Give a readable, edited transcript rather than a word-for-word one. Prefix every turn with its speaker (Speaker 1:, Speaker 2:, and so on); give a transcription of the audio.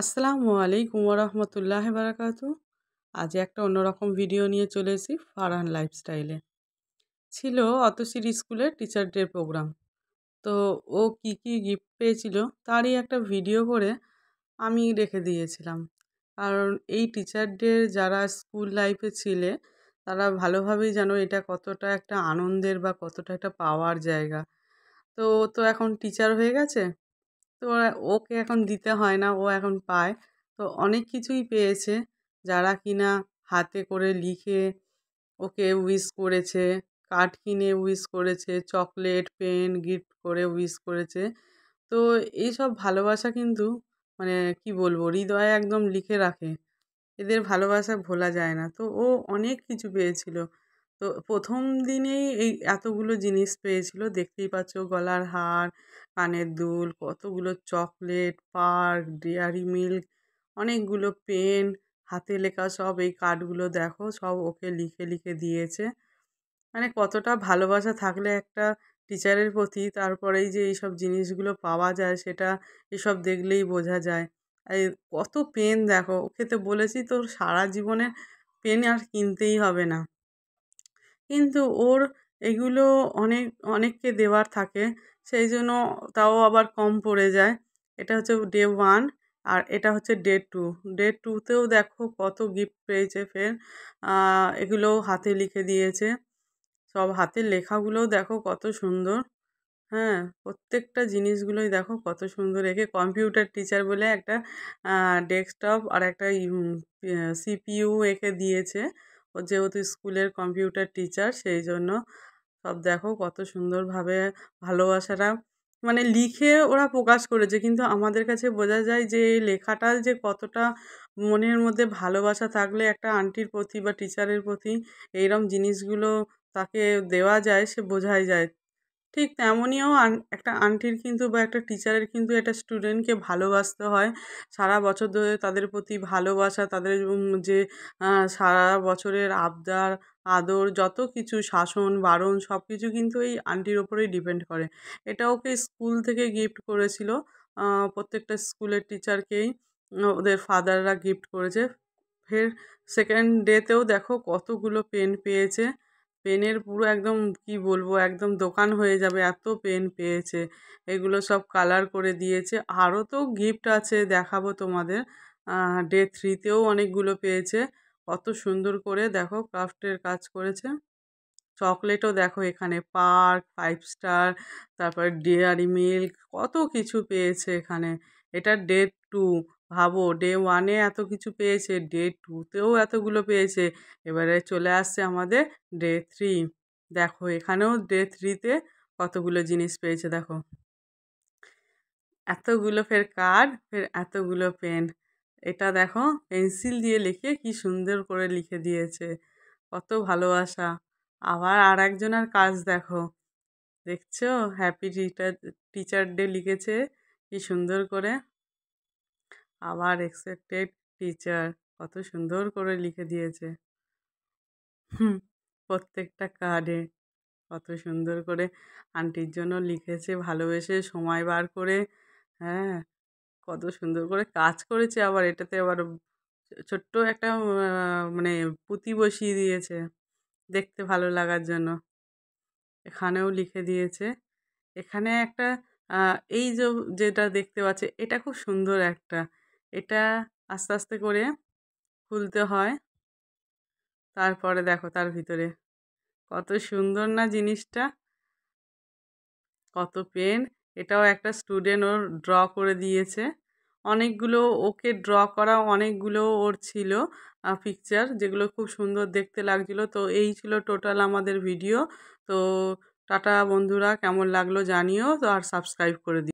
Speaker 1: আসসালামু আলাইকুম ওয়া রাহমাতুল্লাহি ওয়া বারাকাতুহু। আজ একটা অন্যরকম ভিডিও নিয়ে চলে এসেছি ফারহান লাইফস্টাইলে। ছিল অতসির স্কুলের টিচার ডে প্রোগ্রাম। তো ও কি গিফট পেয়েছিল তারই একটা ভিডিও করে আমি রেখে দিয়েছিলাম। কারণ এই টিচার ডে যারা স্কুল লাইফে ছিলে তারা ভালোভাবেই জানো এটা কতটা একটা আনন্দের বা কতটা একটা পাওয়ার জায়গা। তো ও তো এখন টিচার হয়ে গেছে। তো ওকে এখন দিতে হয় না, ও এখন পায়। তো অনেক কিছুই পেয়েছে, যারা কিনা হাতে করে লিখে ওকে উইশ করেছে, কার্ড কিনে উইশ করেছে, চকলেট, পেন গিফট করে উইশ করেছে। তো এইসব ভালোবাসা কিন্তু মানে কি বলবো, হৃদয়ে একদম লিখে রাখে। এদের ভালোবাসা ভোলা যায় না। তো ও অনেক কিছু পেয়েছিল। তো ১ম দিনেই এই এতগুলো জিনিস পেয়েছিল। দেখতেই পাচ্ছ, গলার হার, কানের দুল, কতগুলো চকলেট, পার্ক, ডেয়ারি মিল্ক, অনেকগুলো পেন, হাতে লেখা সব এই কার্ডগুলো দেখো সব ওকে লিখে দিয়েছে। মানে কতটা ভালোবাসা থাকলে একটা টিচারের প্রতি তারপরে এই যে এইসব জিনিসগুলো পাওয়া যায় সেটা এসব দেখলেই বোঝা যায়। এই কত পেন দেখো, ওকে তো বলেছি তোর সারা জীবনে পেন আর কিনতেই হবে না। কিন্তু ওর এগুলো অনেক অনেককে দেওয়ার থাকে, সেই জন্য তাও আবার কম পড়ে যায়। এটা হচ্ছে ডে 1 আর এটা হচ্ছে ডে 2। ডে 2 তেও দেখো কত গিফট পেয়েছে ফের। এগুলোও হাতে লিখে দিয়েছে। সব হাতের লেখাগুলোও দেখো কত সুন্দর। হ্যাঁ, প্রত্যেকটা জিনিসগুলোই দেখো কত সুন্দর। একে কম্পিউটার টিচার বলে একটা ডেস্কটপ আর একটা সিপিইউ একে দিয়েছে। ও যেহেতু স্কুলের কম্পিউটার টিচার সেই জন্য। সব দেখো কত সুন্দরভাবে ভালোবাসাটা মানে লিখে ওরা প্রকাশ করেছে। কিন্তু আমাদের কাছে বোঝা যায় যে এই লেখাটা যে কতটা মনের মধ্যে ভালোবাসা থাকলে একটা আন্টির প্রতি বা টিচারের প্রতি এইরকম জিনিসগুলো তাকে দেওয়া যায়, সে বোঝাই যায়। ঠিক তেমনিও একটা আন্টির কিন্তু বা একটা টিচারের কিন্তু একটা স্টুডেন্টকে ভালোবাসতে হয়। সারা বছর ধরে তাদের প্রতি ভালোবাসা, তাদের যে সারা বছরের আবদার, আদর যত কিছু শাসন, বারণ সবকিছু কিন্তু এই আন্টির ওপরেই ডিপেন্ড করে। এটা ওকে স্কুল থেকে গিফট করেছিল। আ প্রত্যেকটা স্কুলের টিচারকেই ওদের ফাদাররা গিফট করেছে। ফের 2nd ডে তেও দেখো কতগুলো পেন পেয়েছে। পেনের পুরো একদম কি বলবো, একদম দোকান হয়ে যাবে এত পেন পেয়েছে। এগুলো সব কালার করে দিয়েছে। আরও তো গিফট আছে, দেখাবো তোমাদের। ডে 3 তেও অনেকগুলো পেয়েছে। কত সুন্দর করে দেখো ক্রাফটের কাজ করেছে। চকলেটও দেখো এখানে পার্ক, 5 স্টার, তারপরে ডেয়ারি মিল্ক কত কিছু পেয়েছে এখানে। এটা ডে 2। ভাবো ডে 1 এ এত কিছু পেয়েছে, ডে 2 তেও এতগুলো পেয়েছে। এবারে চলে আসছে আমাদের ডে 3। দেখো এখানেও ডে 3 তে কতগুলো জিনিস পেয়েছে দেখো। এতগুলো ফের কার্ড, ফের এতগুলো পেন। এটা দেখো পেন্সিল দিয়ে লিখে কি সুন্দর করে লিখে দিয়েছে। কত ভালোবাসা। আবার আরেকজনের কাজ দেখো। দেখছো? হ্যাপি টিচার ডে লিখেছে কি সুন্দর করে। আবার রেসপেক্টেড টিচার কত সুন্দর করে লিখে দিয়েছে। হুম, প্রত্যেকটা কার্ডে কত সুন্দর করে আন্টির জন্য লিখেছে ভালোবেসে সময় বার করে। হ্যাঁ, কত সুন্দর করে কাজ করেছে। আবার এটাতে আবার ছোট্ট একটা মানে পুঁতি বসিয়ে দিয়েছে দেখতে ভালো লাগার জন্য। এখানেও লিখে দিয়েছে। এখানে একটা আ এই যেটা দেখতে পাচ্ছি এটা খুব সুন্দর একটা। এটা আস্তে করে খুলতে হয়। তারপরে দেখো তার ভিতরে কত সুন্দর না জিনিসটা? কত পেন। এটাও একটা স্টুডেন্ট ওর ড্র করে দিয়েছে। অনেকগুলো ওকে ড্র করা অনেকগুলো ওর ছিল পিকচার, যেগুলো খুব সুন্দর দেখতে লাগছিল। তো এই ছিল টোটাল আমাদের ভিডিও। তো টাটা বন্ধুরা, কেমন লাগলো জানিও। তো আর সাবস্ক্রাইব করে দিও।